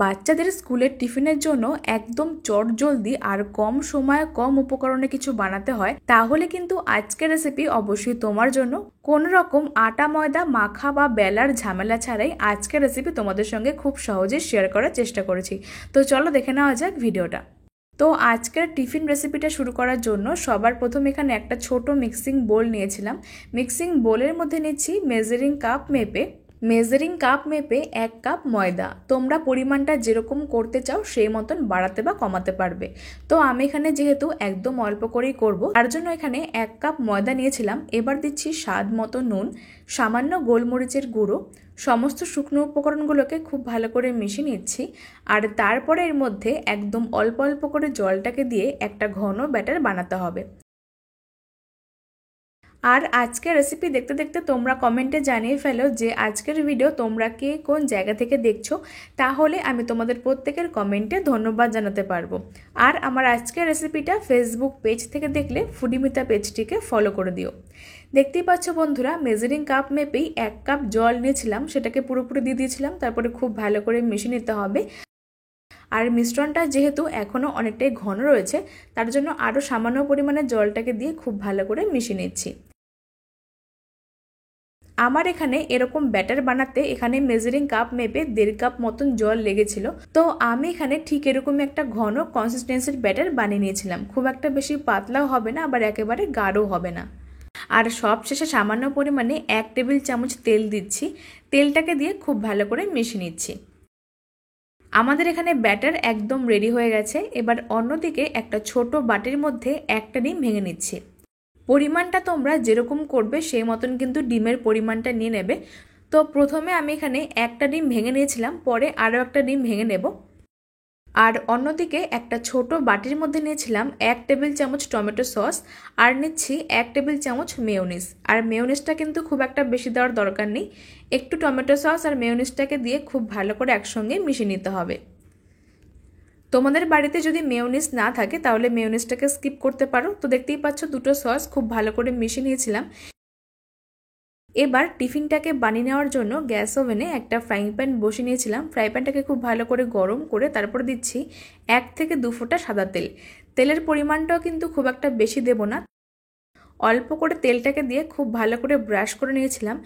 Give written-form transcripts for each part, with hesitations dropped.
বাচ্চাদের স্কুলের টিফিনের জন্য একদম চটজলদি আর কম সময়ে কম উপকরণে কিছু বানাতে হয়, তাহলে কিন্তু আজকের রেসিপি অবশ্যই তোমার জন্য। কোনো রকম আটা ময়দা মাখা বা বেলার ঝামেলা ছাড়াই আজকের রেসিপি তোমাদের সঙ্গে খুব সহজে শেয়ার করার চেষ্টা করেছি। তো চলো দেখে নেওয়া যাক ভিডিওটা। তো আজকের টিফিন রেসিপিটা শুরু করার জন্য সবার প্রথম এখানে একটা ছোট মিক্সিং বোল নিয়েছিলাম। মিক্সিং বোলের মধ্যে নিচ্ছি মেজারিং কাপ মেপে 1 কাপ ময়দা। তোমরা পরিমাণটা যেরকম করতে চাও সেই মতন বাড়াতে বা কমাতে পারবে। তো আমি এখানে যেহেতু একদম অল্প করেই করব, তার জন্য এখানে 1 কাপ ময়দা নিয়েছিলাম। এবার দিচ্ছি স্বাদ মতো নুন, সামান্য গোলমরিচের গুঁড়ো, সমস্ত শুকনো উপকরণগুলোকে খুব ভালো করে মিশিয়ে নিচ্ছি। আর তারপরে এর মধ্যে একদম অল্প অল্প করে জলটাকে দিয়ে একটা ঘন ব্যাটার বানাতে হবে। আর আজকের রেসিপি দেখতে দেখতে তোমরা কমেন্টে জানিয়ে ফেলো যে আজকের ভিডিও তোমরা কে কোন জায়গা থেকে দেখছো, তাহলে আমি তোমাদের প্রত্যেকের কমেন্টে ধন্যবাদ জানাতে পারবো। আর আমার আজকের রেসিপিটা ফেসবুক পেজ থেকে দেখলে ফুডিমিতা পেজটিকে ফলো করে দিও। দেখতেই পাচ্ছ বন্ধুরা, মেজারিং কাপ মেপেই 1 কাপ জল নিয়েছিলাম, সেটাকে পুরোপুরি দিয়ে দিয়েছিলাম। তারপরে খুব ভালো করে মিশিয়ে নিতে হবে। আর মিশ্রণটা যেহেতু এখনও অনেকটাই ঘন রয়েছে, তার জন্য আরও সামান্য পরিমাণে জলটাকে দিয়ে খুব ভালো করে মিশিয়ে নিচ্ছি। আমার এখানে এরকম ব্যাটার বানাতে এখানে মেজারিং কাপ মেপে 1.5 কাপ মতন জল লেগেছিল। তো আমি এখানে ঠিক এরকমই একটা ঘন কনসিস্টেন্সির ব্যাটার বানিয়ে নিয়েছিলাম। খুব একটা বেশি পাতলাও হবে না, আবার একেবারে গাঢ়ও হবে না। আর সবশেষে সামান্য পরিমাণে 1 টেবিল চামচ তেল দিচ্ছি। তেলটাকে দিয়ে খুব ভালো করে মিশিয়ে নিচ্ছি। আমাদের এখানে ব্যাটার একদম রেডি হয়ে গেছে। এবার অন্যদিকে একটা ছোট বাটির মধ্যে একটা ডিম ভেঙে নিচ্ছি। পরিমাণটা তোমরা যেরকম করবে সেই মতন কিন্তু ডিমের পরিমাণটা নিয়ে নেবে। তো প্রথমে আমি এখানে একটা ডিম ভেঙে নিয়েছিলাম, পরে আরও একটা ডিম ভেঙে নেব। আর অন্যদিকে একটা ছোট বাটির মধ্যে নিয়েছিলাম 1 টেবিল চামচ টমেটো সস, আর নিচ্ছি 1 টেবিল চামচ মেয়োনিজ। আর মেয়োনিজটা কিন্তু খুব একটা বেশি দেওয়ার দরকার নেই, একটু টমেটো সস আর মেয়োনিজটাকে দিয়ে খুব ভালো করে একসঙ্গে মিশিয়ে নিতে হবে। তোমাদের বাড়িতে যদি মেয়োনিজ না থাকে তাহলে মেয়োনিজটাকে স্কিপ করতে পারো। তো দেখতেই পাচ্ছ দুটো সস খুব ভালো করে মিশিয়ে নিয়েছিলাম। এবার টিফিনটাকে বানিয়ে নেওয়ার জন্য গ্যাস ওভেনে একটা ফ্রাইং প্যান বসিয়ে নিয়েছিলাম। ফ্রাই প্যানটাকে খুব ভালো করে গরম করে তারপর দিচ্ছি 1 থেকে 2 ফোঁটা সাদা তেল। তেলের পরিমাণটাও কিন্তু খুব একটা বেশি দেব না, অল্প করে তেলটাকে দিয়ে খুব ভালো করে ব্রাশ করে নিয়েছিলাম।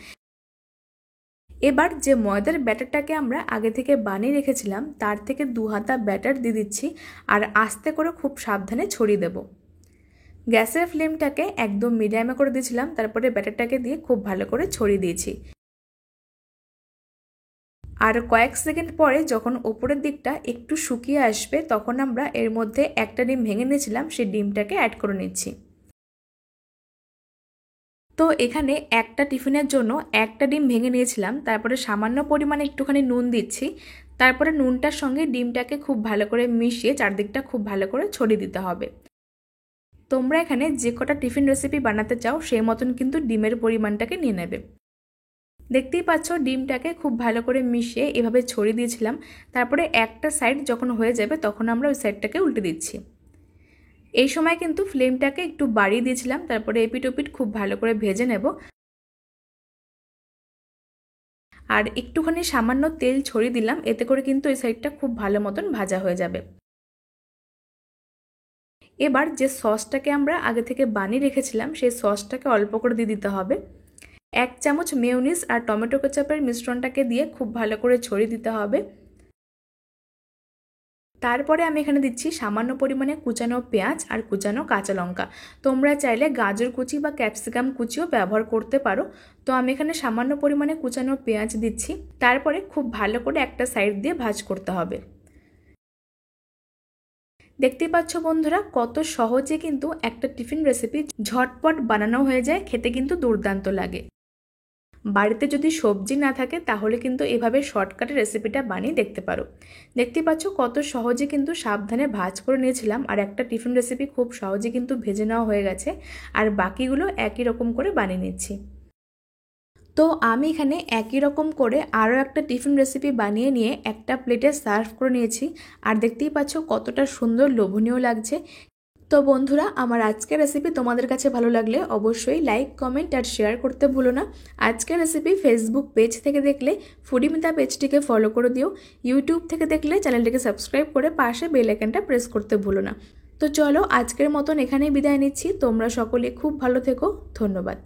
এবার যে ময়দার ব্যাটারটাকে আমরা আগে থেকে বানিয়ে রেখেছিলাম তার থেকে 2 হাতা ব্যাটার দিয়ে দিচ্ছি, আর আস্তে করে খুব সাবধানে ছড়িয়ে দেব। গ্যাসের ফ্লেমটাকে একদম মিডিয়ামে করে দিয়েছিলাম, তারপরে ব্যাটারটাকে দিয়ে খুব ভালো করে ছড়িয়ে দিয়েছি। আর কয়েক সেকেন্ড পরে যখন ওপরের দিকটা একটু শুকিয়ে আসবে তখন আমরা এর মধ্যে একটা ডিম ভেঙে নিয়েছিলাম, সেই ডিমটাকে অ্যাড করে নিচ্ছি। তো এখানে একটা টিফিনের জন্য একটা ডিম ভেঙে নিয়েছিলাম, তারপরে সামান্য পরিমাণে একটুখানি নুন দিচ্ছি। তারপরে নুনটার সঙ্গে ডিমটাকে খুব ভালো করে মিশিয়ে চারদিকটা খুব ভালো করে ছড়িয়ে দিতে হবে। তোমরা এখানে যে কটা টিফিন রেসিপি বানাতে চাও সেই মতন কিন্তু ডিমের পরিমাণটাকে নিয়ে নেবে। দেখতেই পাচ্ছ ডিমটাকে খুব ভালো করে মিশিয়ে এভাবে ছড়িয়ে দিয়েছিলাম। তারপরে একটা সাইড যখন হয়ে যাবে তখন আমরা ওই সাইডটাকে উল্টে দিচ্ছি। এই সময় কিন্তু ফ্লেমটাকে একটু বাড়িয়ে দিয়েছিলাম, তারপরে এপিট ওপিট খুব ভালো করে ভেজে নেব। আর একটুখানি সামান্য তেল ছড়িয়ে দিলাম, এতে করে কিন্তু এই সাইডটা খুব ভালো মতন ভাজা হয়ে যাবে। এবার যে সসটাকে আমরা আগে থেকে বানিয়ে রেখেছিলাম সেই সসটাকে অল্প করে দিয়ে দিতে হবে। 1 চামচ মেয়োনিজ আর টমেটো কেচাপের মিশ্রণটাকে দিয়ে খুব ভালো করে ছড়িয়ে দিতে হবে। তারপরে আমি এখানে দিচ্ছি সামান্য পরিমাণে কুচানো পেঁয়াজ আর কুচানো কাঁচা লঙ্কা। তোমরা চাইলে গাজর কুচি বা ক্যাপসিকাম কুচিও ব্যবহার করতে পারো। তো আমি এখানে সামান্য পরিমাণে কুচানো পেঁয়াজ দিচ্ছি। তারপরে খুব ভালো করে একটা সাইড দিয়ে ভাজ করতে হবে। দেখতেই পাচ্ছ বন্ধুরা, কত সহজে কিন্তু একটা টিফিন রেসিপি ঝটপট বানানো হয়ে যায়, খেতে কিন্তু দুর্দান্ত লাগে। বাড়িতে যদি সবজি না থাকে তাহলে কিন্তু এভাবে শর্টকাটে রেসিপিটা বানিয়ে দেখতে পারো। দেখতে পাচ্ছ কত সহজে কিন্তু সাবধানে ভাজ করে নিয়েছিলাম, আর একটা টিফিন রেসিপি খুব সহজে কিন্তু ভেজে নেওয়া হয়ে গেছে। আর বাকিগুলো একই রকম করে বানিয়ে নিচ্ছি। তো আমি এখানে একই রকম করে আরও একটা টিফিন রেসিপি বানিয়ে নিয়ে একটা প্লেটে সার্ভ করে নিয়েছি। আর দেখতেই পাচ্ছ কতটা সুন্দর লোভনীয় লাগছে। তো বন্ধুরা, আমার আজকের রেসিপি তোমাদের কাছে ভালো লাগলে অবশ্যই লাইক, কমেন্ট আর শেয়ার করতে ভুলো না। আজকের রেসিপি ফেসবুক পেজ থেকে দেখলে ফুডিমিতা পেজটিকে ফলো করে দিও। ইউটিউব থেকে দেখলে চ্যানেলটিকে সাবস্ক্রাইব করে পাশে বেল আইকনটা প্রেস করতে ভুলো না। তো চলো, আজকের মতন এখানেই বিদায় নিচ্ছি। তোমরা সকলে খুব ভালো থেকো। ধন্যবাদ।